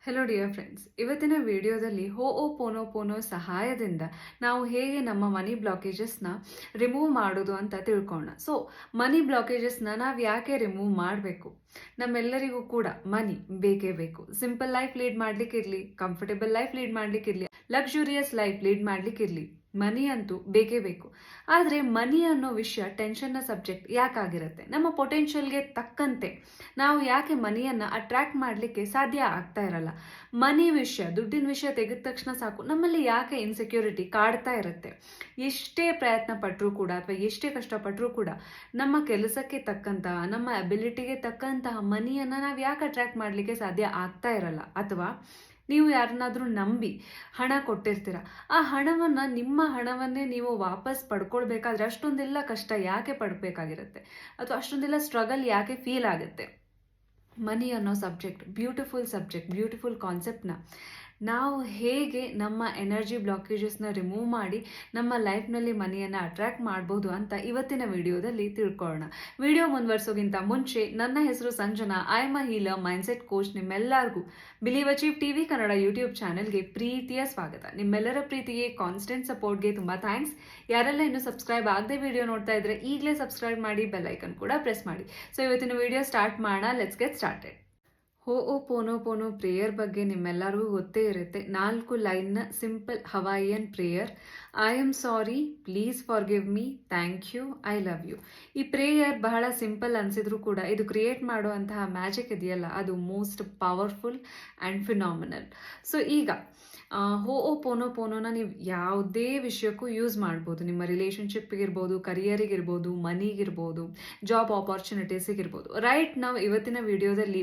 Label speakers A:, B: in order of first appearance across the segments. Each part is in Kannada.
A: ಹೆಲೋ ಡಿಯರ್ ಫ್ರೆಂಡ್ಸ್, ಇವತ್ತಿನ ವಿಡಿಯೋದಲ್ಲಿ ಹೋಒಪೋನೋಪೋನೋ ಸಹಾಯದಿಂದ ನಾವು ಹೇಗೆ ನಮ್ಮ ಮನಿ ಬ್ಲಾಕೇಜಸ್ನ ರಿಮೂವ್ ಮಾಡೋದು ಅಂತ ತಿಳ್ಕೊಳ್ಳೋಣ. ಸೊ ಮನಿ ಬ್ಲಾಕೇಜಸ್ನ ನಾವು ಯಾಕೆ ರಿಮೂವ್ ಮಾಡಬೇಕು? ನಮ್ಮೆಲ್ಲರಿಗೂ ಕೂಡ ಮನಿ ಬೇಕೇ ಬೇಕು. ಸಿಂಪಲ್ ಲೈಫ್ ಲೀಡ್ ಮಾಡ್ಲಿಕ್ಕಿರ್ಲಿ, ಕಂಫರ್ಟೇಬಲ್ ಲೈಫ್ ಲೀಡ್ ಮಾಡ್ಲಿಕ್ಕಿರ್ಲಿ, ಲಕ್ಸುರಿಯಸ್ ಲೈಫ್ ಲೀಡ್ ಮಾಡ್ಲಿಕ್ಕಿರ್ಲಿ, ಮನಿ ಅಂತೂ ಬೇಕೇ ಬೇಕು. ಆದರೆ ಮನಿ ಅನ್ನೋ ವಿಷಯ ಟೆನ್ಷನ್ನ ಸಬ್ಜೆಕ್ಟ್ ಯಾಕಾಗಿರುತ್ತೆ? ನಮ್ಮ ಪೊಟೆನ್ಷಿಯಲ್ಗೆ ತಕ್ಕಂತೆ ನಾವು ಯಾಕೆ ಮನಿಯನ್ನು ಅಟ್ರಾಕ್ಟ್ ಮಾಡಲಿಕ್ಕೆ ಸಾಧ್ಯ ಆಗ್ತಾ ಇರಲ್ಲ? ಮನಿ ವಿಷಯ, ದುಡ್ಡಿನ ವಿಷಯ ತೆಗೆದ ತಕ್ಷಣ ಸಾಕು ನಮ್ಮಲ್ಲಿ ಯಾಕೆ ಇನ್ಸೆಕ್ಯೂರಿಟಿ ಕಾಡ್ತಾ ಇರುತ್ತೆ? ಎಷ್ಟೇ ಪ್ರಯತ್ನ ಪಟ್ಟರೂ ಕೂಡ ಅಥವಾ ಎಷ್ಟೇ ಕಷ್ಟಪಟ್ಟರೂ ಕೂಡ ನಮ್ಮ ಕೆಲಸಕ್ಕೆ ತಕ್ಕಂತಹ, ನಮ್ಮ ಅಬಿಲಿಟಿಗೆ ತಕ್ಕಂತಹ ಮನಿಯನ್ನು ನಾವು ಯಾಕೆ ಅಟ್ರಾಕ್ಟ್ ಮಾಡಲಿಕ್ಕೆ ಸಾಧ್ಯ ಆಗ್ತಾ ಇರಲ್ಲ? ಅಥವಾ ನೀವು ಯಾರನ್ನಾದರೂ ನಂಬಿ ಹಣ ಕೊಟ್ಟಿರ್ತೀರ, ಆ ಹಣವನ್ನು, ನಿಮ್ಮ ಹಣವನ್ನೇ ನೀವು ವಾಪಸ್ ಪಡ್ಕೊಳ್ಬೇಕಾದ್ರೆ ಅಷ್ಟೊಂದೆಲ್ಲ ಕಷ್ಟ ಯಾಕೆ ಪಡಬೇಕಾಗಿರುತ್ತೆ? ಅಥವಾ ಅಷ್ಟೊಂದೆಲ್ಲ ಸ್ಟ್ರಗಲ್ ಯಾಕೆ ಫೀಲ್ ಆಗುತ್ತೆ? ಮನಿ ಅನ್ನೋ ಸಬ್ಜೆಕ್ಟ್, ಬ್ಯೂಟಿಫುಲ್ ಕಾನ್ಸೆಪ್ಟ್ನ ನಾವು ಹೇಗೆ ನಮ್ಮ ಎನರ್ಜಿ ಬ್ಲಾಕೇಜಸ್ನ ರಿಮೂವ್ ಮಾಡಿ ನಮ್ಮ ಲೈಫ್ನಲ್ಲಿ ಮನಿಯನ್ನು ಅಟ್ರಾಕ್ಟ್ ಮಾಡ್ಬೋದು ಅಂತ ಇವತ್ತಿನ ವಿಡಿಯೋದಲ್ಲಿ ತಿಳ್ಕೊಳ್ಳೋಣ. ವಿಡಿಯೋ ಮುಂದುವರಿಸೋಕ್ಕಿಂತ ಮುಂಚೆ, ನನ್ನ ಹೆಸರು Sanjana, I am a healer, mindset coach. ನಿಮ್ಮೆಲ್ಲರಿಗೂ believe achieve TV Kannada YouTube ಚಾನೆಲ್ಗೆ ಪ್ರೀತಿಯ ಸ್ವಾಗತ. ನಿಮ್ಮೆಲ್ಲರ ಪ್ರೀತಿಗೆ, ಕಾನ್ಸ್ಟೆಂಟ್ ಸಪೋರ್ಟ್ಗೆ ತುಂಬ ಥ್ಯಾಂಕ್ಸ್. ಯಾರೆಲ್ಲ ಇನ್ನೂ ಸಬ್ಸ್ಕ್ರೈಬ್ ಆಗದೆ ವಿಡಿಯೋ ನೋಡ್ತಾ ಇದ್ರೆ ಈಗಲೇ ಸಬ್ಸ್ಕ್ರೈಬ್ ಮಾಡಿ, ಬೆಲ್ ಐಕನ್ ಕೂಡ ಪ್ರೆಸ್ ಮಾಡಿ. ಸೊ ಇವತ್ತಿನ ವಿಡಿಯೋ ಸ್ಟಾರ್ಟ್ ಮಾಡೋಣ. Let's get started. Hooponopono prayer ಬಗ್ಗೆ ನಿಮ್ಮೆಲ್ಲರಿಗೂ ಗೊತ್ತೇ ಇರುತ್ತೆ. 4 ಲೈನ್ನ simple Hawaiian prayer. I am sorry, please forgive me, thank you, I love you. ಈ ಪ್ರೇಯರ್ ಬಹಳ ಸಿಂಪಲ್ ಅನಿಸಿದ್ರು ಕೂಡ ಇದು ಕ್ರಿಯೇಟ್ ಮಾಡುವಂತಹ ಮ್ಯಾಜಿಕ್ ಇದೆಯಲ್ಲ, ಅದು most powerful and phenomenal. So ಈಗ ಹೋಒಪೋನೋಪೋನೋನ ನೀವು ಯಾವುದೇ ವಿಷಯಕ್ಕೂ ಯೂಸ್ ಮಾಡ್ಬೋದು. ನಿಮ್ಮ ರಿಲೇಷನ್ಶಿಪ್ಗಿರ್ಬೋದು, ಕರಿಯರಿಗಿರ್ಬೋದು, ಮನಿಗಿರ್ಬೋದು, ಜಾಬ್ ಆಪರ್ಚುನಿಟೀಸಿಗಿರ್ಬೋದು. ರೈಟ್ ನಾವು ಇವತ್ತಿನ ವಿಡಿಯೋದಲ್ಲಿ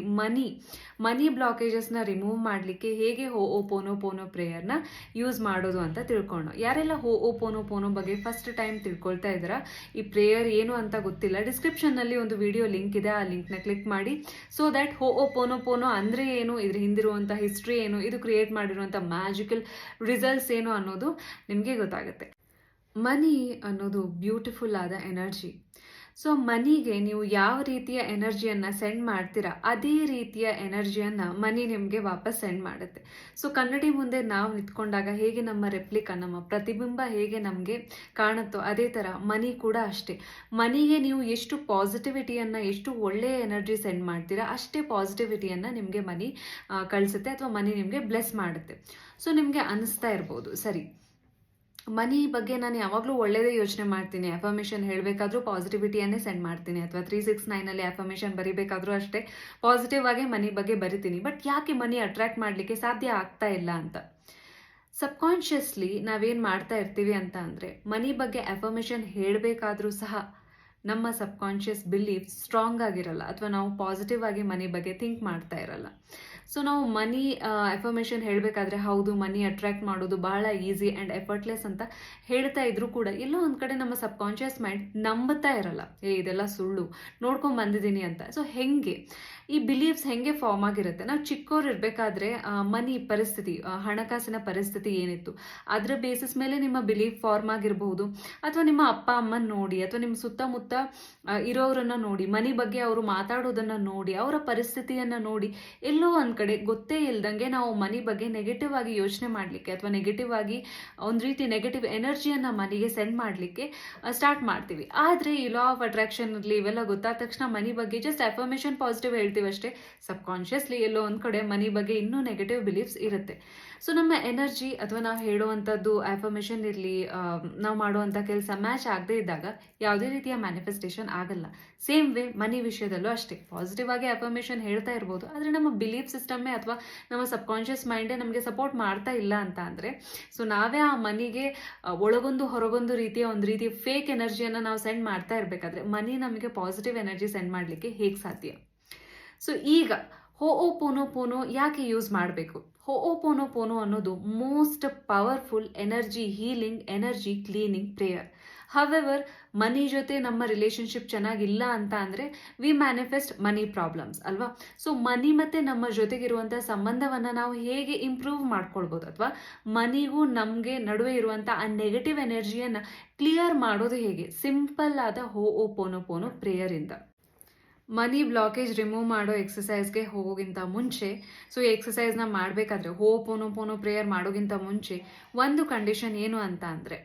A: ಮನಿ ಬ್ಲಾಕೇಜಸ್ನ ರಿಮೂವ್ ಮಾಡಲಿಕ್ಕೆ ಹೇಗೆ ಹೋಒಪೋನೋಪೋನೋ ಪ್ರೇಯರ್ನ ಯೂಸ್ ಮಾಡೋದು ಅಂತ ತಿಳ್ಕೊಳ್ಳೋಣ. ಯಾರೆಲ್ಲ ಹೋಒಪೋನೋಪೋನೋ ಬಗ್ಗೆ ಫಸ್ಟ್ ಟೈಮ್ ತಿಳ್ಕೊಳ್ತಾ ಇದ್ದೀರಾ, ಈ ಪ್ರೇಯರ್ ಏನು ಅಂತ ಗೊತ್ತಿಲ್ಲ, ಡಿಸ್ಕ್ರಿಪ್ಷನ್ನಲ್ಲಿ ಒಂದು ವಿಡಿಯೋ ಲಿಂಕ್ ಇದೆ, ಆ ಲಿಂಕ್ನ ಕ್ಲಿಕ್ ಮಾಡಿ. ಸೊ ದ್ಯಾಟ್ ಹೋಒಪೋನೋಪೋನೋ ಅಂದರೆ ಏನು, ಇದ್ರ ಹಿಂದಿರುವಂಥ ಹಿಸ್ಟ್ರಿ ಏನು, ಇದು ಕ್ರಿಯೇಟ್ ಮಾಡಿರುವಂಥ ಮ್ಯಾಜಿಕಲ್ ರಿಸಲ್ಟ್ಸ್ ಏನು ಅನ್ನೋದು ನಿಮಗೆ ಗೊತ್ತಾಗುತ್ತೆ. ಮನಿ ಅನ್ನೋದು ಬ್ಯೂಟಿಫುಲ್ ಆದ ಎನರ್ಜಿ. ಸೊ ಮನಿಗೆ ನೀವು ಯಾವ ರೀತಿಯ ಎನರ್ಜಿಯನ್ನು ಸೆಂಡ್ ಮಾಡ್ತೀರಾ, ಅದೇ ರೀತಿಯ ಎನರ್ಜಿಯನ್ನು ಮನಿ ನಿಮಗೆ ವಾಪಸ್ ಸೆಂಡ್ ಮಾಡುತ್ತೆ. ಸೊ ಕನ್ನಡಿ ಮುಂದೆ ನಾವು ನಿಂತ್ಕೊಂಡಾಗ ಹೇಗೆ ನಮ್ಮ ರೆಪ್ಲಿಕಾ, ನಮ್ಮ ಪ್ರತಿಬಿಂಬ ಹೇಗೆ ನಮಗೆ ಕಾಣುತ್ತೋ, ಅದೇ ಥರ ಮನಿ ಕೂಡ ಅಷ್ಟೇ. ಮನಿಗೆ ನೀವು ಎಷ್ಟು ಪಾಸಿಟಿವಿಟಿಯನ್ನು, ಎಷ್ಟು ಒಳ್ಳೆಯ ಎನರ್ಜಿ ಸೆಂಡ್ ಮಾಡ್ತೀರಾ, ಅಷ್ಟೇ ಪಾಸಿಟಿವಿಟಿಯನ್ನು ನಿಮಗೆ ಮನಿ ಕಳಿಸುತ್ತೆ ಅಥವಾ ಮನಿ ನಿಮಗೆ ಬ್ಲೆಸ್ ಮಾಡುತ್ತೆ. ಸೊ ನಿಮಗೆ ಅನ್ನಿಸ್ತಾ ಇರ್ಬೋದು, ಸರಿ ಮನಿ ಬಗ್ಗೆ ನಾನು ಯಾವಾಗಲೂ ಒಳ್ಳೆಯದೇ ಯೋಚನೆ ಮಾಡ್ತೀನಿ, ಅಫರ್ಮೇಷನ್ ಹೇಳಬೇಕಾದ್ರೂ ಪಾಸಿಟಿವಿಟಿಯನ್ನೇ ಸೆಂಡ್ ಮಾಡ್ತೀನಿ, ಅಥವಾ 369ನಲ್ಲಿ ಅಫರ್ಮೇಷನ್ ಬರಿಬೇಕಾದ್ರೂ ಅಷ್ಟೇ ಪಾಸಿಟಿವ್ ಆಗಿ ಮನಿ ಬಗ್ಗೆ ಬರಿತೀನಿ. ಬಟ್ ಯಾಕೆ ಮನಿ ಅಟ್ರಾಕ್ಟ್ ಮಾಡಲಿಕ್ಕೆ ಸಾಧ್ಯ ಆಗ್ತಾ ಇಲ್ಲ ಅಂತ? ಸಬ್ಕಾನ್ಷಿಯಸ್ಲಿ ನಾವೇನು ಮಾಡ್ತಾ ಇರ್ತೀವಿ ಅಂತ ಅಂದರೆ, ಮನಿ ಬಗ್ಗೆ ಅಫರ್ಮೇಷನ್ ಹೇಳಬೇಕಾದ್ರೂ ಸಹ ನಮ್ಮ ಸಬ್ಕಾನ್ಷಿಯಸ್ ಬಿಲೀಫ್ ಸ್ಟ್ರಾಂಗ್ ಆಗಿರಲ್ಲ, ಅಥವಾ ನಾವು ಪಾಸಿಟಿವ್ ಆಗಿ ಮನಿ ಬಗ್ಗೆ ಥಿಂಕ್ ಮಾಡ್ತಾ ಇರಲ್ಲ. ಸೊ ನಾವು ಮನಿ ಅಫರ್ಮೇಷನ್ ಹೇಳಬೇಕಾದ್ರೆ ಹೌದು ಮನಿ ಅಟ್ರಾಕ್ಟ್ ಮಾಡೋದು ಬಹಳ ಈಸಿ ಆ್ಯಂಡ್ ಎಫರ್ಟ್ಲೆಸ್ ಅಂತ ಹೇಳ್ತಾ ಇದ್ರು ಕೂಡ ಎಲ್ಲೋ ಒಂದು ಕಡೆ ನಮ್ಮ ಸಬ್ಕಾನ್ಷಿಯಸ್ ಮೈಂಡ್ ನಂಬುತ್ತಾ ಇರಲ್ಲ, ಇದೆಲ್ಲ ಸುಳ್ಳು, ನೋಡ್ಕೊಂಡು ಬಂದಿದ್ದೀನಿ ಅಂತ. ಸೊ ಹೆಂಗೆ ಈ ಬಿಲೀಫ್ಸ್ ಹೆಂಗೆ ಫಾರ್ಮ್ ಆಗಿರುತ್ತೆ? ನಾವು ಚಿಕ್ಕವ್ರು ಇರಬೇಕಾದ್ರೆ ಮನಿ ಪರಿಸ್ಥಿತಿ, ಹಣಕಾಸಿನ ಪರಿಸ್ಥಿತಿ ಏನಿತ್ತು ಅದರ ಬೇಸಿಸ್ ಮೇಲೆ ನಿಮ್ಮ ಬಿಲೀಫ್ ಫಾರ್ಮ್ ಆಗಿರಬಹುದು, ಅಥವಾ ನಿಮ್ಮ ಅಪ್ಪ ಅಮ್ಮನ ನೋಡಿ, ಅಥವಾ ನಿಮ್ಮ ಸುತ್ತಮುತ್ತ ಇರೋರನ್ನ ನೋಡಿ, ಮನಿ ಬಗ್ಗೆ ಅವರು ಮಾತಾಡೋದನ್ನ ನೋಡಿ, ಅವರ ಪರಿಸ್ಥಿತಿಯನ್ನು ನೋಡಿ ಎಲ್ಲೋ ಒಂದು ಕಡೆ ಗೊತ್ತೇ ಇಲ್ದಂಗೆ ನಾವು ಮನಿ ಬಗ್ಗೆ ನೆಗೆಟಿವ್ ಆಗಿ ಯೋಚನೆ ಮಾಡಲಿಕ್ಕೆ, ಅಥವಾ ನೆಗೆಟಿವ್ ಆಗಿ ಒಂದು ರೀತಿ ನೆಗೆಟಿವ್ ಎನರ್ಜಿಯನ್ನು ಮನಿಗೆ ಸೆಂಡ್ ಮಾಡಲಿಕ್ಕೆ ಸ್ಟಾರ್ಟ್ ಮಾಡ್ತೀವಿ. ಆದರೆ ಈ ಲಾ ಆಫ್ ಅಟ್ರಾಕ್ಷನಲ್ಲಿ ಇವೆಲ್ಲ ಗೊತ್ತಾದ ತಕ್ಷಣ ಮನಿ ಬಗ್ಗೆ ಜಸ್ಟ್ ಅಫರ್ಮೇಷನ್ ಪಾಸಿಟಿವ್ ಹೇಳ್ತೀವಿ ಅಷ್ಟೇ. ಸಬ್ಕಾನ್ಷಿಯಸ್ಲಿ ಎಲ್ಲೋ ಒಂದು ಕಡೆ ಮನಿ ಬಗ್ಗೆ ಇನ್ನೂ ನೆಗೆಟಿವ್ ಬಿಲೀಫ್ಸ್ ಇರುತ್ತೆ. ಸೊ ನಮ್ಮ ಎನರ್ಜಿ ಅಥವಾ ನಾವು ಹೇಳುವಂಥದ್ದು ಅಫರ್ಮೇಷನ್ ಇರಲಿ, ನಾವು ಮಾಡುವಂಥ ಕೆಲಸ ಮ್ಯಾಚ್ ಆಗದೆ ಇದ್ದಾಗ ಯಾವುದೇ ರೀತಿಯ ಮ್ಯಾನಿಫೆಸ್ಟೇಷನ್ ಆಗಲ್ಲ. ಸೇಮ್ ವೇ ಮನಿ ವಿಷಯದಲ್ಲೂ ಅಷ್ಟೇ, ಪಾಸಿಟಿವ್ ಆಗಿ ಅಫರ್ಮೇಷನ್ ಹೇಳ್ತಾ ಇರ್ಬೋದು, ಆದರೆ ನಮ್ಮ ಬಿಲೀಫ್ ಸಿಸ್ಟಮ್ಮೇ ಅಥವಾ ನಮ್ಮ ಸಬ್ಕಾನ್ಷಿಯಸ್ ಮೈಂಡೇ ನಮಗೆ ಸಪೋರ್ಟ್ ಮಾಡ್ತಾ ಇಲ್ಲ ಅಂತ ಅಂದರೆ, ಸೊ ನಾವೇ ಆ ಮನಿಗೆ ಒಳಗೊಂದು ಹೊರಗೊಂದು ರೀತಿಯ ಒಂದು ರೀತಿ ಫೇಕ್ ಎನರ್ಜಿಯನ್ನು ನಾವು ಸೆಂಡ್ ಮಾಡ್ತಾ ಇರಬೇಕಾದ್ರೆ ಮನಿ ನಮಗೆ ಪಾಸಿಟಿವ್ ಎನರ್ಜಿ ಸೆಂಡ್ ಮಾಡಲಿಕ್ಕೆ ಹೇಗೆ ಸಾಧ್ಯ? ಸೊ ಈಗ ಹೋಒಪೋನೋಪೋನೋ ಯಾಕೆ ಯೂಸ್ ಮಾಡಬೇಕು? ಹೋಒಪೋನೋಪೋನೋ ಅನ್ನೋದು most powerful energy healing, energy cleaning prayer. However money ಜೊತೆ ನಮ್ಮ ರಿಲೇಷನ್ಶಿಪ್ ಚೆನ್ನಾಗಿಲ್ಲ ಅಂತ ಅಂದರೆ ವಿ ಮ್ಯಾನಿಫೆಸ್ಟ್ ಮನಿ ಪ್ರಾಬ್ಲಮ್ಸ್ ಅಲ್ವಾ? ಸೊ ಮನಿ ಮತ್ತು ನಮ್ಮ ಜೊತೆಗಿರುವಂಥ ಸಂಬಂಧವನ್ನು ನಾವು ಹೇಗೆ ಇಂಪ್ರೂವ್ ಮಾಡ್ಕೊಳ್ಬೋದು, ಅಥವಾ ಮನಿಗೂ ನಮಗೆ ನಡುವೆ ಇರುವಂಥ ಆ ನೆಗೆಟಿವ್ ಎನರ್ಜಿಯನ್ನು ಕ್ಲಿಯರ್ ಮಾಡೋದು ಹೇಗೆ? ಸಿಂಪಲ್ ಆದ ಹೋಒಪೋನೋಪೋನೋ ಪ್ರೇಯರಿಂದ. ಮನಿ ಬ್ಲಾಕೇಜ್ ರಿಮೂವ್ ಮಾಡೋ ಎಕ್ಸಸೈಸ್ಗೆ ಹೋಗೋಕ್ಕಿಂತ ಮುಂಚೆ, ಸೊ ಈ ಎಕ್ಸಸೈಸ್ನ ಮಾಡಬೇಕಾದ್ರೆ ಹೋಪೋನೋಪೋನೋ ಪ್ರೇಯರ್ ಮಾಡೋಕ್ಕಿಂತ ಮುಂಚೆ ಒಂದು ಕಂಡೀಷನ್ ಏನು ಅಂತ ಅಂದರೆ,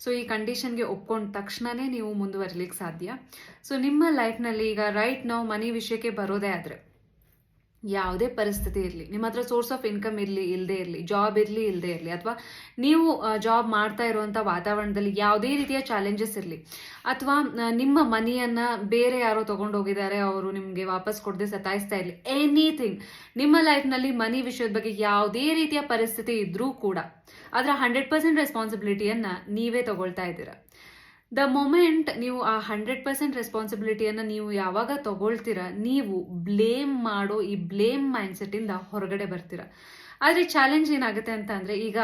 A: ಸೊ ಈ ಕಂಡೀಷನ್ಗೆ ಒಪ್ಕೊಂಡ ತಕ್ಷಣವೇ ನೀವು ಮುಂದುವರಿಲಿಕ್ಕೆ ಸಾಧ್ಯ. ಸೊ ನಿಮ್ಮ ಲೈಫ್ನಲ್ಲಿ ಈಗ ರೈಟ್ ನಾವು ಮನಿ ವಿಷಯಕ್ಕೆ ಬರೋದೇ ಆದರೆ, ಯಾವುದೇ ಪರಿಸ್ಥಿತಿ ಇರಲಿ, ನಿಮ್ಮ ಹತ್ರ ಸೋರ್ಸ್ ಆಫ್ ಇನ್ಕಮ್ ಇರಲಿ ಇಲ್ಲದೆ ಇರಲಿ, ಜಾಬ್ ಇರಲಿ ಇಲ್ಲದೆ ಇರಲಿ, ಅಥವಾ ನೀವು ಜಾಬ್ ಮಾಡ್ತಾ ಇರುವಂಥ ವಾತಾವರಣದಲ್ಲಿ ಯಾವುದೇ ರೀತಿಯ ಚಾಲೆಂಜಸ್ ಇರಲಿ, ಅಥವಾ ನಿಮ್ಮ ಮನಿಯನ್ನು ಬೇರೆ ಯಾರೋ ತೊಗೊಂಡು ಹೋಗಿದ್ದಾರೆ, ಅವರು ನಿಮಗೆ ವಾಪಸ್ ಕೊಡದೆ ಸತಾಯಿಸ್ತಾ ಇರಲಿ, ಎನಿಥಿಂಗ್, ನಿಮ್ಮ ಲೈಫ್ನಲ್ಲಿ ಮನಿ ವಿಷಯದ ಬಗ್ಗೆ ಯಾವುದೇ ರೀತಿಯ ಪರಿಸ್ಥಿತಿ ಇದ್ರೂ ಕೂಡ ಅದರ 100% ರೆಸ್ಪಾನ್ಸಿಬಿಲಿಟಿಯನ್ನು ನೀವೇ ತಗೊಳ್ತಾ ಇದ್ದೀರಾ. ದ ಮೊಮೆಂಟ್ ನೀವು ಆ 100% ರೆಸ್ಪಾನ್ಸಿಬಿಲಿಟಿಯನ್ನು ನೀವು ಯಾವಾಗ ತಗೊಳ್ತೀರಾ, ನೀವು ಬ್ಲೇಮ್ ಮಾಡೋ ಈ ಬ್ಲೇಮ್ ಮೈಂಡ್ಸೆಟ್ಟಿಂದ ಹೊರಗಡೆ ಬರ್ತೀರಾ. ಆದರೆ ಚಾಲೆಂಜ್ ಏನಾಗುತ್ತೆ ಅಂತ ಅಂದರೆ, ಈಗ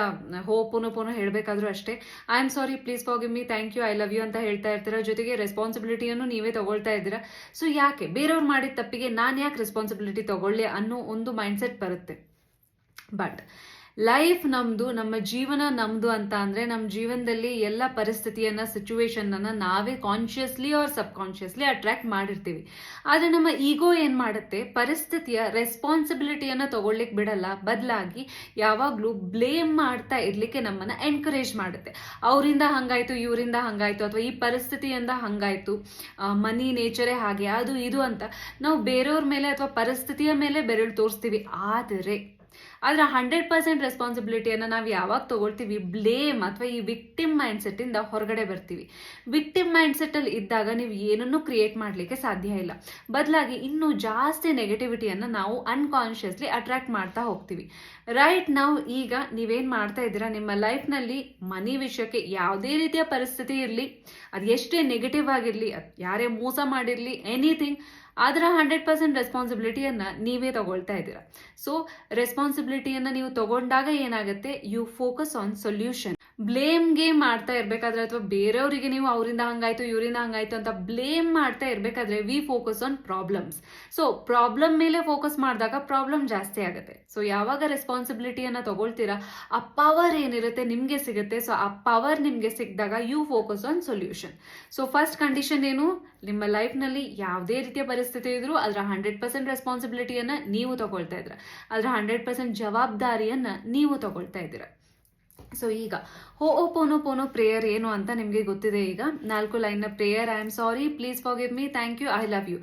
A: ಹೋಪೋನೋಪೋನೋ ಹೇಳಬೇಕಾದ್ರೂ ಅಷ್ಟೇ, I am sorry, please forgive me, thank you, I love you ಅಂತ ಹೇಳ್ತಾ ಇರ್ತೀರಾ, ಜೊತೆಗೆ ರೆಸ್ಪಾನ್ಸಿಬಿಲಿಟಿಯನ್ನು ನೀವೇ ತಗೊಳ್ತಾ ಇದ್ದೀರಾ. ಸೊ ಯಾಕೆ ಬೇರೆಯವ್ರು ಮಾಡಿದ ತಪ್ಪಿಗೆ ನಾನು ಯಾಕೆ ರೆಸ್ಪಾನ್ಸಿಬಿಲಿಟಿ ತಗೊಳ್ಳಿ ಅನ್ನೋ ಒಂದು ಮೈಂಡ್ಸೆಟ್ ಬರುತ್ತೆ. ಬಟ್ ಲೈಫ್ ನಮ್ಮದು, ನಮ್ಮ ಜೀವನ ನಮ್ಮದು ಅಂತ ಅಂದರೆ, ನಮ್ಮ ಜೀವನದಲ್ಲಿ ಎಲ್ಲ ಪರಿಸ್ಥಿತಿಯನ್ನು, ಸಿಚುವೇಶನನ್ನು ನಾವೇ ಕಾನ್ಷಿಯಸ್ಲಿ ಆರ್ ಸಬ್ ಕಾನ್ಷಿಯಸ್ಲಿ ಅಟ್ರಾಕ್ಟ್ ಮಾಡಿರ್ತೀವಿ. ಆದರೆ ನಮ್ಮ ಈಗೋ ಏನು ಮಾಡುತ್ತೆ, ಪರಿಸ್ಥಿತಿಯ ರೆಸ್ಪಾನ್ಸಿಬಿಲಿಟಿಯನ್ನು ತಗೊಳ್ಲಿಕ್ಕೆ ಬಿಡಲ್ಲ, ಬದಲಾಗಿ ಯಾವಾಗಲೂ ಬ್ಲೇಮ್ ಮಾಡ್ತಾ ಇರಲಿಕ್ಕೆ ನಮ್ಮನ್ನು ಎನ್ಕರೇಜ್ ಮಾಡುತ್ತೆ. ಅವರಿಂದ ಹಾಗಾಯಿತು, ಇವರಿಂದ ಹಾಗಾಯಿತು, ಅಥವಾ ಈ ಪರಿಸ್ಥಿತಿಯಿಂದ ಹಾಗಾಯಿತು, ಮನಿ ನೇಚರೇ ಹಾಗೆ, ಅದು ಇದು ಅಂತ ನಾವು ಬೇರೆಯವ್ರ ಮೇಲೆ ಅಥವಾ ಪರಿಸ್ಥಿತಿಯ ಮೇಲೆ ಬೆರಳು ತೋರಿಸ್ತೀವಿ. ಆದರೆ ಅದರ 100% ರೆಸ್ಪಾನ್ಸಿಬಿಲಿಟಿಯನ್ನು ನಾವು ಯಾವಾಗ ತಗೊಳ್ತೀವಿ, ಬ್ಲೇಮ್ ಅಥವಾ ಈ ವಿಕ್ಟಿಮ್ ಮೈಂಡ್ಸೆಟ್ಟಿಂದ ಹೊರಗಡೆ ಬರ್ತೀವಿ. ವಿಕ್ಟಿಮ್ ಮೈಂಡ್ಸೆಟ್ಟಲ್ಲಿ ಇದ್ದಾಗ ನೀವು ಏನನ್ನೂ ಕ್ರಿಯೇಟ್ ಮಾಡಲಿಕ್ಕೆ ಸಾಧ್ಯ ಇಲ್ಲ, ಬದಲಾಗಿ ಇನ್ನೂ ಜಾಸ್ತಿ ನೆಗೆಟಿವಿಟಿಯನ್ನು ನಾವು ಅನ್ಕಾನ್ಷಿಯಸ್ಲಿ ಅಟ್ರಾಕ್ಟ್ ಮಾಡ್ತಾ ಹೋಗ್ತೀವಿ. ರೈಟ್ ನಾವು ಈಗ ನೀವೇನು ಮಾಡ್ತಾ ಇದ್ದೀರಾ, ನಿಮ್ಮ ಲೈಫ್ನಲ್ಲಿ ಮನಿ ವಿಷಯಕ್ಕೆ ಯಾವುದೇ ರೀತಿಯ ಪರಿಸ್ಥಿತಿ ಇರಲಿ, ಅದು ಎಷ್ಟೇ ನೆಗೆಟಿವ್ ಆಗಿರಲಿ, ಯಾರೇ ಮೋಸ ಮಾಡಿರಲಿ, ಎನಿಥಿಂಗ್, ಅದರ 100% ರೆಸ್ಪಾನ್ಸಿಬಿಲಿಟಿಯನ್ನು ನೀವೇ ತಗೊಳ್ತಾ ಇದ್ದೀರಾ. ಸೊ ರೆಸ್ಪಾನ್ಸಿಬಿಲಿಟಿಯನ್ನು ನೀವು ತಗೊಂಡಾಗ ಏನಾಗುತ್ತೆ, you focus on solution. Blame game ಮಾಡ್ತಾ ಇರಬೇಕಾದ್ರೆ, ಅಥವಾ ಬೇರೆಯವರಿಗೆ ನೀವು ಅವರಿಂದ ಹಂಗಾಯ್ತು, ಇವರಿಂದ ಹಂಗಾಯ್ತು ಅಂತ ಬ್ಲೇಮ್ ಮಾಡ್ತಾ ಇರಬೇಕಾದ್ರೆ, V focus on problems. So problem ಮೇಲೆ ಫೋಕಸ್ ಮಾಡಿದಾಗ ಪ್ರಾಬ್ಲಮ್ ಜಾಸ್ತಿ ಆಗುತ್ತೆ. ಸೊ ಯಾವಾಗ ರೆಸ್ಪಾನ್ಸಿಬಿಲಿಟಿಯನ್ನು ತಗೊಳ್ತೀರಾ, ಆ ಪವರ್ ಏನಿರುತ್ತೆ ನಿಮಗೆ ಸಿಗುತ್ತೆ. ಸೊ ಆ ಪವರ್ ನಿಮಗೆ ಸಿಕ್ಕಿದಾಗ you focus on solution. So first condition ಏನು, ನಿಮ್ಮ ಲೈಫ್ನಲ್ಲಿ ಯಾವುದೇ ರೀತಿಯ ಪರಿಸ್ಥಿತಿ ಇದ್ರೂ ಅದರ 100% ರೆಸ್ಪಾನ್ಸಿಬಿಲಿಟಿಯನ್ನು ನೀವು ತಗೊಳ್ತಾ ಇದ್ದೀರಾ, ಅದರ 100% ಜವಾಬ್ದಾರಿಯನ್ನು ನೀವು ತಗೊಳ್ತಾ ಇದ್ದೀರಾ. ಸೊ ಈಗ ಹೋಪೋನೋಪೋನೋ ಪ್ರೇಯರ್ ಏನು ಅಂತ ನಿಮಗೆ ಗೊತ್ತಿದೆ. ಈಗ 4 ಲೈನ್ನ prayer, I am sorry, please forgive me, thank you, I love you.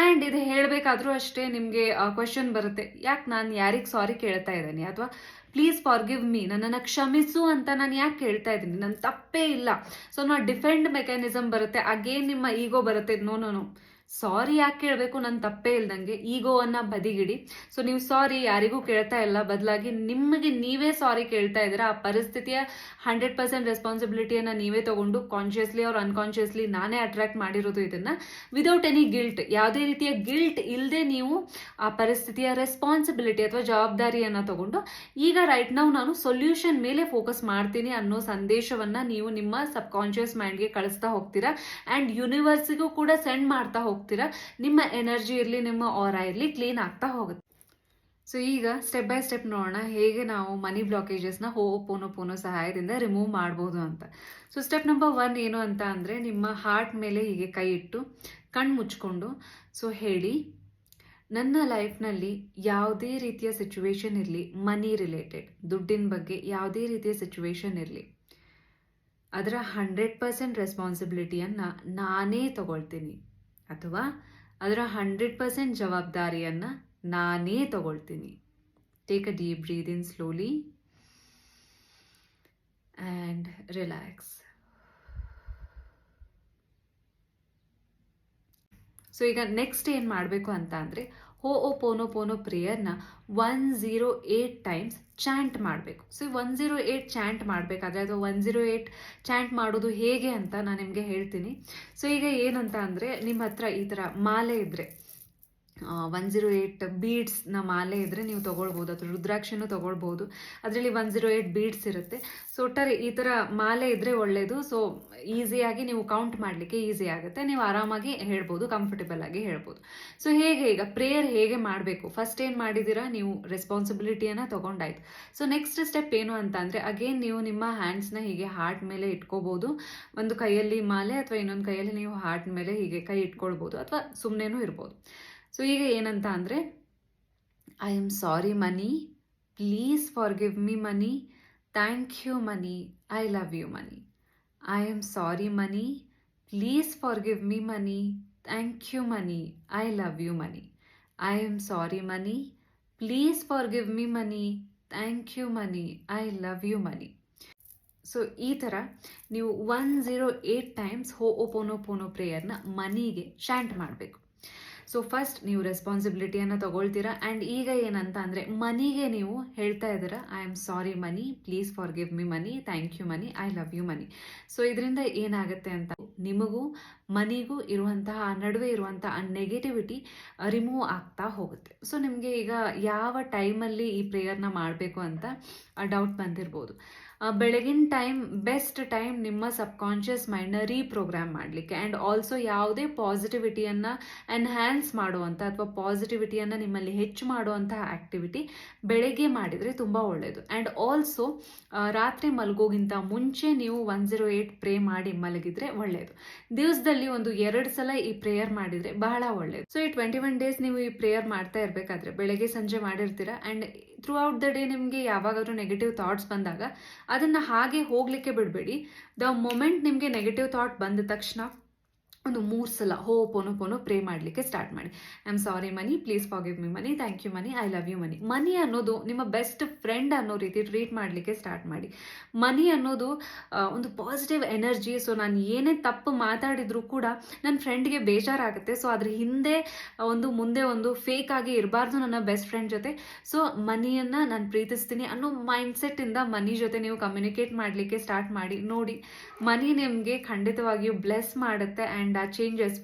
A: And ಇದು ಹೇಳಬೇಕಾದ್ರೂ ಅಷ್ಟೇ ನಿಮಗೆ ಕ್ವಶನ್ ಬರುತ್ತೆ, ಯಾಕೆ ನಾನು ಯಾರಿಗೆ ಸಾರಿ ಕೇಳ್ತಾ ಇದ್ದೀನಿ, ಅಥವಾ ಪ್ಲೀಸ್ ಫಾರ್ಗಿವ್ ಮೀ, ನನ್ನನ್ನು ಕ್ಷಮಿಸು ಅಂತ ನಾನು ಯಾಕೆ ಕೇಳ್ತಾ ಇದ್ದೀನಿ, ನನ್ನ ತಪ್ಪೇ ಇಲ್ಲ. ಸೊ ನಾವು ಡಿಫೆಂಡ್ ಮೆಕ್ಯಾನಿಸಮ್ ಬರುತ್ತೆ, ಅಗೇನ್ ನಿಮ್ಮ ಈಗೋ ಬರುತ್ತೆ, ನೋ ನೋ ನೋ, ಸಾರಿ ಯಾಕೆ ಕೇಳಬೇಕು, ನನ್ನ ತಪ್ಪೇ ಇಲ್ದಂಗೆ, ಈಗೋವನ್ನು ಬದಿಗಿಡಿ. ಸೊ ನೀವು ಸಾರಿ ಯಾರಿಗೂ ಕೇಳ್ತಾ ಇಲ್ಲ, ಬದಲಾಗಿ ನಿಮಗೆ ನೀವೇ ಸಾರಿ ಕೇಳ್ತಾ ಇದ್ದೀರಾ. ಆ ಪರಿಸ್ಥಿತಿಯ 100% ರೆಸ್ಪಾನ್ಸಿಬಿಲಿಟಿಯನ್ನು ನೀವೇ ತಗೊಂಡು ಕಾನ್ಷಿಯಸ್ಲಿ ಅವ್ರ ಅನ್ಕಾನ್ಷಿಯಸ್ಲಿ ನಾನೇ ಅಟ್ರಾಕ್ಟ್ ಮಾಡಿರೋದು ಇದನ್ನು, ವಿದೌಟ್ ಎನಿ ಗಿಲ್ಟ್, ಯಾವುದೇ ರೀತಿಯ ಗಿಲ್ಟ್ ಇಲ್ಲದೆ ನೀವು ಆ ಪರಿಸ್ಥಿತಿಯ ರೆಸ್ಪಾನ್ಸಿಬಿಲಿಟಿ ಅಥವಾ ಜವಾಬ್ದಾರಿಯನ್ನು ತಗೊಂಡು, ಈಗ ರೈಟ್ ನಾವು ನಾನು ಸೊಲ್ಯೂಷನ್ ಮೇಲೆ ಫೋಕಸ್ ಮಾಡ್ತೀನಿ ಅನ್ನೋ ಸಂದೇಶವನ್ನು ನೀವು ನಿಮ್ಮ ಸಬ್ ಕಾನ್ಷಿಯಸ್ ಮೈಂಡ್ಗೆ ಕಳಿಸ್ತಾ ಹೋಗ್ತೀರಾ. ಆ್ಯಂಡ್ ಯೂನಿವರ್ಸಿಗೂ ಕೂಡ ಸೆಂಡ್ ಮಾಡ್ತಾ ಹೋಗ್ತೀರಾ. ನಿಮ್ಮ ಎನರ್ಜಿ ಇರಲಿ, ನಿಮ್ಮ ಆರಾ ಇರಲಿ, ಕ್ಲೀನ್ ಆಗ್ತಾ ಹೋಗುತ್ತೆ. ಸೊ ಈಗ ಸ್ಟೆಪ್ ಬೈ ಸ್ಟೆಪ್ ನೋಡೋಣ ಹೇಗೆ ನಾವು ಮನಿ ಬ್ಲಾಕೇಜಸ್ನ ಹೋಪೋನೋಪೋನೋ ಸಹಾಯದಿಂದ ರಿಮೂವ್ ಮಾಡ್ಬೋದು ಅಂತ. ಸೊ ಸ್ಟೆಪ್ ನಂಬರ್ 1 ಏನು ಅಂತ ಅಂದರೆ, ನಿಮ್ಮ ಹಾರ್ಟ್ ಮೇಲೆ ಹೀಗೆ ಕೈ ಇಟ್ಟು ಕಣ್ಣು ಮುಚ್ಕೊಂಡು ಸೊ ಹೇಳಿ, ನನ್ನ ಲೈಫ್ನಲ್ಲಿ ಯಾವುದೇ ರೀತಿಯ ಸಿಚುವೇಶನ್ ಇರಲಿ, ಮನಿ ರಿಲೇಟೆಡ್, ದುಡ್ಡಿನ ಬಗ್ಗೆ ಯಾವುದೇ ರೀತಿಯ ಸಿಚುವೇಶನ್ ಇರಲಿ, ಅದರ 100% ರೆಸ್ಪಾನ್ಸಿಬಿಲಿಟಿಯನ್ನು ನಾನೇ ತಗೊಳ್ತೀನಿ, ಅಥವಾ ಅದರ 100% ಜವಾಬ್ದಾರಿಯನ್ನು ನಾನೇ ತಗೊಳ್ತೀನಿ. Take a deep breath in slowly and relax. So ಈಗ ನೆಕ್ಸ್ಟ್ ಏನು ಮಾಡಬೇಕು ಅಂತ ಅಂದರೆ, ಹೋಪೋನೋಪೋನೋ ಪ್ರೇಯರ್ನ 108 ಟೈಮ್ಸ್ ಚಾಂಟ್ ಮಾಡಬೇಕು. ಸೊ 108 ಚಾಂಟ್ ಮಾಡಬೇಕಾದ್ರೆ, ಅಥವಾ 108 ಚಾಂಟ್ ಮಾಡೋದು ಹೇಗೆ ಅಂತ ನಾನು ನಿಮಗೆ ಹೇಳ್ತೀನಿ. ಸೊ ಈಗ ಏನಂತ ಅಂದರೆ, ನಿಮ್ಮ ಹತ್ರ ಈ ಥರ ಮಾಲೆ ಇದ್ದರೆ, 108 ಬೀಡ್ಸ್ನ ಮಾಲೆ ಇದ್ದರೆ ನೀವು ತೊಗೊಳ್ಬೋದು, ಅಥವಾ ರುದ್ರಾಕ್ಷಿನೂ ತೊಗೊಳ್ಬೋದು. ಅದರಲ್ಲಿ 108 ಬೀಡ್ಸ್ ಇರುತ್ತೆ. ಸೊ ಒಟ್ಟಾರೆ ಈ ಥರ ಮಾಲೆ ಇದ್ದರೆ ಒಳ್ಳೆಯದು. ಸೊ ಈಸಿಯಾಗಿ ನೀವು ಕೌಂಟ್ ಮಾಡಲಿಕ್ಕೆ ಈಸಿ ಆಗುತ್ತೆ, ನೀವು ಆರಾಮಾಗಿ ಹೇಳ್ಬೋದು, ಕಂಫರ್ಟೇಬಲ್ ಆಗಿ ಹೇಳ್ಬೋದು. ಸೊ ಹೇಗೆ ಈಗ ಪ್ರೇಯರ್ ಹೇಗೆ ಮಾಡಬೇಕು, ಫಸ್ಟ್ ಏನು ಮಾಡಿದ್ದೀರಾ, ನೀವು ರೆಸ್ಪಾನ್ಸಿಬಿಲಿಟಿಯನ್ನು ತೊಗೊಂಡಾಯ್ತು. ಸೊ ನೆಕ್ಸ್ಟ್ ಸ್ಟೆಪ್ ಏನು ಅಂತ ಅಂದರೆ, ಅಗೇನ್ ನೀವು ನಿಮ್ಮ ಹ್ಯಾಂಡ್ಸ್ನ ಹೀಗೆ ಹಾರ್ಟ್ ಮೇಲೆ ಇಟ್ಕೋಬೋದು. ಒಂದು ಕೈಯಲ್ಲಿ ಮಾಲೆ ಅಥವಾ ಇನ್ನೊಂದು ಕೈಯಲ್ಲಿ ನೀವು ಹಾರ್ಟ್ ಮೇಲೆ ಹೀಗೆ ಕೈ ಇಟ್ಕೊಳ್ಬೋದು, ಅಥವಾ ಸುಮ್ಮನೆನೂ ಇರ್ಬೋದು. ಸೊ ಈಗ ಏನಂತ ಅಂದರೆ, I am sorry money, please forgive me money, thank you money, I love you money. I am sorry money, please forgive me money, thank you money, I love you money. I am sorry money, please forgive me money, thank you money, I love you money. So ಈ ಥರ ನೀವು 108 ಟೈಮ್ಸ್ ಹೋಒಪೋನೋಪೋನೋ ಪ್ರೇಯರ್ನ ಮನಿಗೆ ಚಾಂಟ್ ಮಾಡಬೇಕು. ಸೊ ಫಸ್ಟ್ ನೀವು ರೆಸ್ಪಾನ್ಸಿಬಿಲಿಟಿಯನ್ನು ತೊಗೊಳ್ತೀರಾ. ಆ್ಯಂಡ್ ಈಗ ಏನಂತ ಅಂದರೆ, ಮನಿಗೆ ನೀವು ಹೇಳ್ತಾ ಇದ್ದೀರಾ, I am sorry money, please forgive me money, thank you money, I love you money. So ಇದರಿಂದ ಏನಾಗುತ್ತೆ ಅಂತ, ನಿಮಗೂ ಮನಿಗೂ ಇರುವಂತಹ ನಡುವೆ ಇರುವಂತಹ ನೆಗೆಟಿವಿಟಿ ರಿಮೂವ್ ಆಗ್ತಾ ಹೋಗುತ್ತೆ. ಸೊ ನಿಮಗೆ ಈಗ ಯಾವ ಟೈಮಲ್ಲಿ ಈ ಪ್ರೇಯರ್ನ ಮಾಡಬೇಕು ಅಂತ ಡೌಟ್ ಬಂದಿರ್ಬೋದು. ಬೆಳಗಿನ ಟೈಮ್ ಬೆಸ್ಟ್ ಟೈಮ್ ನಿಮ್ಮ ಸಬ್ಕಾನ್ಷಿಯಸ್ ಮೈಂಡ್ನ ರೀಪ್ರೋಗ್ರಾಮ್ ಮಾಡಲಿಕ್ಕೆ, ಆ್ಯಂಡ್ ಆಲ್ಸೋ ಯಾವುದೇ ಪಾಸಿಟಿವಿಟಿಯನ್ನು ಎನ್ಹ್ಯಾನ್ಸ್ ಮಾಡುವಂಥ ಅಥವಾ ಪಾಸಿಟಿವಿಟಿಯನ್ನು ನಿಮ್ಮಲ್ಲಿ ಹೆಚ್ಚು ಮಾಡುವಂತಹ ಆ್ಯಕ್ಟಿವಿಟಿ ಬೆಳಗ್ಗೆ ಮಾಡಿದರೆ ತುಂಬ ಒಳ್ಳೆಯದು. ಆ್ಯಂಡ್ ಆಲ್ಸೋ ರಾತ್ರಿ ಮಲಗೋಗಿಂತ ಮುಂಚೆ ನೀವು 108 ಪ್ರೇ ಮಾಡಿ ಮಲಗಿದ್ರೆ ಒಳ್ಳೆಯದು. ದಿವಸದಲ್ಲಿ ಒಂದು 2 ಸಲ ಈ ಪ್ರೇಯರ್ ಮಾಡಿದರೆ ಬಹಳ ಒಳ್ಳೆಯದು. ಸೊ ಈ 21 ಡೇಸ್ ನೀವು ಈ ಪ್ರೇಯರ್ ಮಾಡ್ತಾ ಇರಬೇಕಾದ್ರೆ ಬೆಳಗ್ಗೆ ಸಂಜೆ ಮಾಡಿರ್ತೀರಾ. And throughout the day ನಿಮಗೆ ಯಾವಾಗಾದರೂ ನೆಗೆಟಿವ್ ಥಾಟ್ಸ್ ಬಂದಾಗ ಅದನ್ನು ಹಾಗೆ ಹೋಗಲಿಕ್ಕೆ ಬಿಡಬೇಡಿ. ದ ಮೊಮೆಂಟ್ ನಿಮಗೆ ನೆಗೆಟಿವ್ ಥಾಟ್ ಬಂದ ತಕ್ಷಣ ಒಂದು 3 ಸಲ ಹೋಪೋನೋಪೋನೋ ಪ್ರೇ ಮಾಡಲಿಕ್ಕೆ ಸ್ಟಾರ್ಟ್ ಮಾಡಿ. I am sorry money, please forgive me money, thank you money, I love you money. Money ಅನ್ನೋದು ನಿಮ್ಮ ಬೆಸ್ಟ್ ಫ್ರೆಂಡ್ ಅನ್ನೋ ರೀತಿ ಟ್ರೀಟ್ ಮಾಡಲಿಕ್ಕೆ ಸ್ಟಾರ್ಟ್ ಮಾಡಿ. ಮನಿ ಅನ್ನೋದು ಒಂದು ಪಾಸಿಟಿವ್ ಎನರ್ಜಿ. ಸೊ ನಾನು ಏನೇ ತಪ್ಪು ಮಾತಾಡಿದರೂ ಕೂಡ ನನ್ನ ಫ್ರೆಂಡ್ಗೆ ಬೇಜಾರಾಗುತ್ತೆ. ಸೊ ಅದ್ರ ಹಿಂದೆ ಮುಂದೆ ಒಂದು ಫೇಕ್ ಆಗಿ ಇರಬಾರ್ದು ನನ್ನ ಬೆಸ್ಟ್ ಫ್ರೆಂಡ್ ಜೊತೆ. ಸೊ ಮನಿಯನ್ನು ನಾನು ಪ್ರೀತಿಸ್ತೀನಿ ಅನ್ನೋ ಮೈಂಡ್ಸೆಟ್ಟಿಂದ ಮನಿ ಜೊತೆ ನೀವು ಕಮ್ಯುನಿಕೇಟ್ ಮಾಡಲಿಕ್ಕೆ ಸ್ಟಾರ್ಟ್ ಮಾಡಿ. ನೋಡಿ, ಮನಿ ನಿಮಗೆ ಖಂಡಿತವಾಗಿಯೂ ಬ್ಲೆಸ್ ಮಾಡುತ್ತೆ. ಆ್ಯಂಡ್ ಆ ಚೇಂಜಸ್,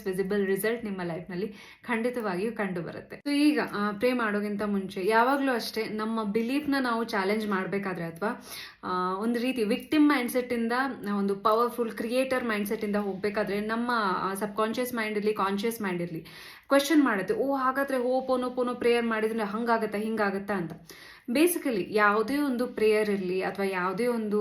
A: ವಿಸಿಬಲ್ ರಿಸಲ್ಟ್ ನಿಮ್ಮ ಲೈಫ್ನಲ್ಲಿ ಖಂಡಿತವಾಗಿಯೂ ಕಂಡು ಬರುತ್ತೆ. ಸೊ ಈಗ ಪ್ರೇ ಮಾಡೋಕ್ಕಿಂತ ಮುಂಚೆ ಯಾವಾಗಲೂ ಅಷ್ಟೇ ನಮ್ಮ ಬಿಲೀಫ್ನ ನಾವು ಚಾಲೆಂಜ್ ಮಾಡಬೇಕಾದ್ರೆ, ಅಥವಾ ಒಂದು ರೀತಿ ವಿಕ್ಟಿಮ್ ಮೈಂಡ್ಸೆಟ್ಟಿಂದ ಒಂದು ಪವರ್ಫುಲ್ ಕ್ರಿಯೇಟರ್ ಮೈಂಡ್ಸೆಟ್ಟಿಂದ ಹೋಗಬೇಕಾದ್ರೆ, ನಮ್ಮ ಸಬ್ಕಾನ್ಷಿಯಸ್ ಮೈಂಡ್ ಇರಲಿ, ಕಾನ್ಷಿಯಸ್ ಮೈಂಡ್ ಇರಲಿ, ಕ್ವೆಶನ್ ಮಾಡುತ್ತೆ, ಹಾಗಾದರೆ ಹೋಪೋನೋಪೋನೋ ಪ್ರೇಯರ್ ಮಾಡಿದ್ರೆ ಹಂಗಾಗತ್ತಾ ಹಿಂಗಾಗತ್ತಾ ಅಂತ. ಬೇಸಿಕಲಿ ಯಾವುದೇ ಒಂದು ಪ್ರೇಯರ್ ಇರಲಿ ಅಥವಾ ಯಾವುದೇ ಒಂದು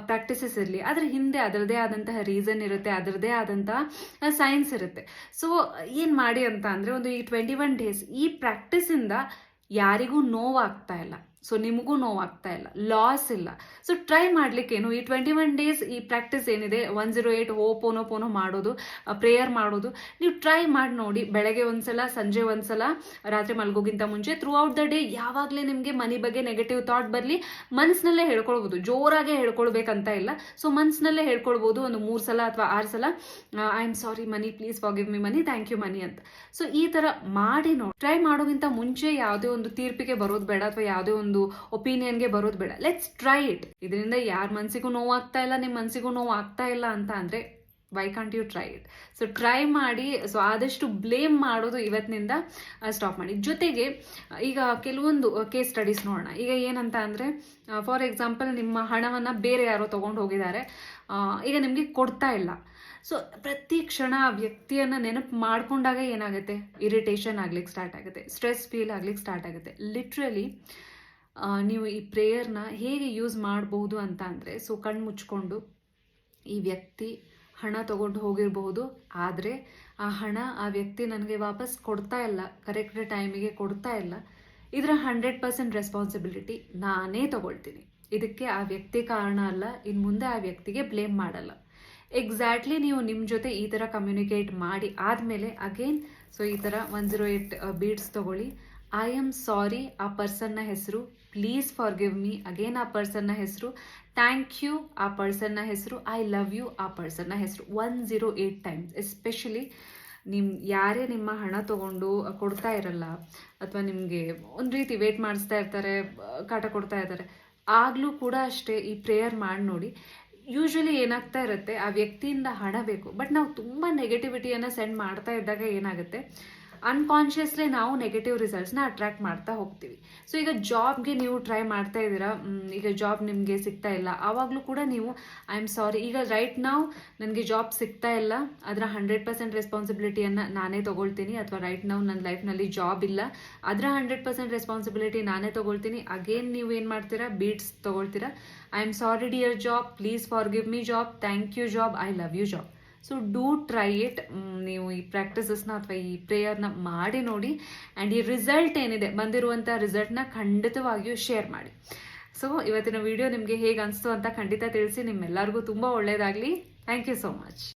A: ಪ್ರಾಕ್ಟೀಸಸ್ ಇರಲಿ, ಅದರ ಹಿಂದೆ ಅದರದೇ ಆದಂತಹ ರೀಸನ್ ಇರುತ್ತೆ, ಅದರದೇ ಆದಂತಹ ಸೈನ್ಸ್ ಇರುತ್ತೆ. ಸೊ ಏನು ಮಾಡಿ ಅಂತ ಅಂದರೆ, ಒಂದು ಈ 21 ಡೇಸ್ ಈ ಪ್ರಾಕ್ಟೀಸಿಂದ ಯಾರಿಗೂ ನೋವಾಗ್ತಾ ಇಲ್ಲ. ಸೊ ನಿಮಗೂ ನೋವಾಗ್ತಾ ಇಲ್ಲ, ಲಾಸ್ ಇಲ್ಲ. ಸೊ ಟ್ರೈ ಮಾಡಲಿಕ್ಕೇನು, ಈ 21 ಡೇಸ್ ಈ ಪ್ರಾಕ್ಟೀಸ್ ಏನಿದೆ 108 ಹೋಪೋನೋಪೋನೋ ಮಾಡೋದು, ಪ್ರೇಯರ್ ಮಾಡೋದು, ನೀವು ಟ್ರೈ ಮಾಡಿ ನೋಡಿ. ಬೆಳಗ್ಗೆ ಒಂದ್ಸಲ, ಸಂಜೆ ಒಂದ್ಸಲ, ರಾತ್ರಿ ಮಲಗೋಗಿಂತ ಮುಂಚೆ. ಥ್ರೂ ಔಟ್ ದ ಡೇ ಯಾವಾಗಲೇ ನಿಮಗೆ ಮನಿ ಬಗ್ಗೆ ನೆಗೆಟಿವ್ ಥಾಟ್ ಬರಲಿ, ಮನಸ್ಸಿನಲ್ಲೇ ಹೇಳ್ಕೊಳ್ಬೋದು, ಜೋರಾಗೆ ಹೇಳ್ಕೊಳ್ಬೇಕಂತ ಇಲ್ಲ. ಸೊ ಮನಸ್ಸಿನಲ್ಲೇ ಹೇಳ್ಕೊಳ್ಬೋದು ಒಂದು 3 ಸಲ ಅಥವಾ 6 ಸಲ, I am sorry money, please forgive me money, thank you money ಅಂತ. ಸೊ ಈ ಥರ ಮಾಡಿ ನೋಡಿ. ಟ್ರೈ ಮಾಡೋಕ್ಕಿಂತ ಮುಂಚೆ ಯಾವುದೇ ಒಂದು ತೀರ್ಪಿಗೆ ಬರೋದು ಬೇಡ, ಅಥವಾ ಯಾವುದೇ ಒಂದು ಒಪಿನಿಯನ್ಗೆ ಬರೋದು ಬೇಡ. Let's try it. ಇದರಿಂದ ಯಾರ ಮನಸ್ಸಿಗೂ ನೋವಾಗ್ತಾ ಇಲ್ಲ, ನಿಮ್ಮ ಮನಸ್ಸಿಗೂ ನೋವು ಆಗ್ತಾ ಇಲ್ಲ ಅಂತ ಅಂದರೆ, why can't you try it? So try ಮಾಡಿ. ಸೊ ಆದಷ್ಟು ಬ್ಲೇಮ್ ಮಾಡೋದು ಇವತ್ತಿನಿಂದ ಸ್ಟಾಪ್ ಮಾಡಿ. ಜೊತೆಗೆ ಈಗ ಕೆಲವೊಂದು ಕೇಸ್ ಸ್ಟಡೀಸ್ ನೋಡೋಣ. ಈಗ ಏನಂತ ಅಂದರೆ, ಫಾರ್ ಎಕ್ಸಾಂಪಲ್, ನಿಮ್ಮ ಹಣವನ್ನು ಬೇರೆ ಯಾರೋ ತೊಗೊಂಡು ಹೋಗಿದ್ದಾರೆ, ಈಗ ನಿಮಗೆ ಕೊಡ್ತಾ ಇಲ್ಲ. ಸೊ ಪ್ರತಿ ಕ್ಷಣ ಆ ವ್ಯಕ್ತಿಯನ್ನು ನೆನಪು ಮಾಡ್ಕೊಂಡಾಗ ಏನಾಗುತ್ತೆ, ಇರಿಟೇಷನ್ ಆಗ್ಲಿಕ್ಕೆ ಸ್ಟಾರ್ಟ್ ಆಗುತ್ತೆ, ಸ್ಟ್ರೆಸ್ ಫೀಲ್ ಆಗ್ಲಿಕ್ಕೆ ಸ್ಟಾರ್ಟ್ ಆಗುತ್ತೆ. ಲಿಟ್ರಲಿ ನೀವು ಈ ಪ್ರೇಯರ್ನ ಹೇಗೆ ಯೂಸ್ ಮಾಡಬಹುದು ಅಂತ ಅಂದರೆ, ಸೊ ಕಣ್ಣು ಮುಚ್ಕೊಂಡು, ಈ ವ್ಯಕ್ತಿ ಹಣ ತೊಗೊಂಡು ಹೋಗಿರಬಹುದು, ಆದರೆ ಆ ಹಣ ಆ ವ್ಯಕ್ತಿ ನನಗೆ ವಾಪಸ್ ಕೊಡ್ತಾ ಇಲ್ಲ, ಕರೆಕ್ಟ್ ಟೈಮಿಗೆ ಕೊಡ್ತಾ ಇಲ್ಲ, ಇದರ 100% ರೆಸ್ಪಾನ್ಸಿಬಿಲಿಟಿ ನಾನೇ ತಗೊಳ್ತೀನಿ. ಇದಕ್ಕೆ ಆ ವ್ಯಕ್ತಿ ಕಾರಣ ಅಲ್ಲ, ಇನ್ನು ಮುಂದೆ ಆ ವ್ಯಕ್ತಿಗೆ ಬ್ಲೇಮ್ ಮಾಡಲ್ಲ. ಎಕ್ಸಾಕ್ಟ್ಲಿ ನೀವು ನಿಮ್ಮ ಜೊತೆ ಈ ಥರ ಕಮ್ಯುನಿಕೇಟ್ ಮಾಡಿ ಆದಮೇಲೆ ಅಗೇನ್, ಸೊ ಈ ಥರ 108 ಬೀಡ್ಸ್ ತೊಗೊಳ್ಳಿ. ಐ ಆಮ್ ಸಾರಿ ಆ ಪರ್ಸನ್ನ ಹೆಸರು, please forgive me again ಆ ಪರ್ಸನ್ನ ಹೆಸರು, ಥ್ಯಾಂಕ್ ಯು ಆ ಪರ್ಸನ್ನ ಹೆಸರು, ಐ ಲವ್ ಯು ಆ ಪರ್ಸನ್ನ ಹೆಸರು 108 ಟೈಮ್ಸ್. ಎಸ್ಪೆಷಲಿ ಯಾರೇ ನಿಮ್ಮ ಹಣ ತೊಗೊಂಡು ಕೊಡ್ತಾ ಇರಲ್ಲ, ಅಥವಾ ನಿಮಗೆ ಒಂದು ರೀತಿ ವೇಟ್ ಮಾಡಿಸ್ತಾ ಇರ್ತಾರೆ, ಕಾಟ ಕೊಡ್ತಾ ಇರ್ತಾರೆ, ಆಗಲೂ ಕೂಡ ಅಷ್ಟೇ ಈ ಪ್ರೇಯರ್ ಮಾಡಿ ನೋಡಿ. ಯೂಶ್ವಲಿ ಏನಾಗ್ತಾ ಇರುತ್ತೆ, ಆ ವ್ಯಕ್ತಿಯಿಂದ ಹಣ ಬೇಕು, ಬಟ್ ನಾವು ತುಂಬ ನೆಗೆಟಿವಿಟಿಯನ್ನು ಸೆಂಡ್ ಮಾಡ್ತಾ ಇದ್ದಾಗ ಏನಾಗುತ್ತೆ, ಅನ್ಕಾನ್ಷಿಯಸ್ಲಿ ನಾವು ನೆಗೆಟಿವ್ ರಿಸಲ್ಟ್ಸ್ನ ಅಟ್ರಾಕ್ಟ್ ಮಾಡ್ತಾ ಹೋಗ್ತೀವಿ. ಸೊ ಈಗ ಜಾಬ್ಗೆ ನೀವು ಟ್ರೈ ಮಾಡ್ತಾ ಇದ್ದೀರಾ, ಈಗ ಜಾಬ್ ನಿಮಗೆ ಸಿಗ್ತಾ ಇಲ್ಲ, ಆವಾಗಲೂ ಕೂಡ ನೀವು ಐ ಆಮ್ ಸಾರಿ, ಈಗ ರೈಟ್ ನಾವು ನನಗೆ ಜಾಬ್ ಸಿಗ್ತಾ ಇಲ್ಲ, ಅದರ 100% ರೆಸ್ಪಾನ್ಸಿಬಿಲಿಟಿಯನ್ನು ನಾನೇ ತೊಗೊಳ್ತೀನಿ, ಅಥವಾ ರೈಟ್ ನಾವು ನನ್ನ ಲೈಫ್ನಲ್ಲಿ ಜಾಬ್ ಇಲ್ಲ, ಅದರ 100% ರೆಸ್ಪಾನ್ಸಿಬಿಲಿಟಿ ನಾನೇ ತೊಗೊಳ್ತೀನಿ. ಅಗೇನ್ ನೀವು ಏನು ಮಾಡ್ತೀರಾ, ಬೀಟ್ಸ್ ತೊಗೊಳ್ತೀರಾ. I am sorry dear job, please forgive me job, thank you job, I love you job. So do try it. ನೀವು ಈ ಪ್ರಾಕ್ಟೀಸಸ್ನ ಅಥವಾ ಈ ಪ್ರೇಯರ್ನ ಮಾಡಿ ನೋಡಿ, ಆ್ಯಂಡ್ ಈ ರಿಸಲ್ಟ್ ಏನಿದೆ, ಬಂದಿರುವಂಥ ರಿಸಲ್ಟ್ನ ಖಂಡಿತವಾಗಿಯೂ ಶೇರ್ ಮಾಡಿ. ಸೊ ಇವತ್ತಿನ ವಿಡಿಯೋ ನಿಮಗೆ ಹೇಗೆ ಅನಿಸ್ತು ಅಂತ ಖಂಡಿತ ತಿಳಿಸಿ. ನಿಮ್ಮೆಲ್ಲರಿಗೂ ತುಂಬ ಒಳ್ಳೆಯದಾಗಲಿ. Thank you so much.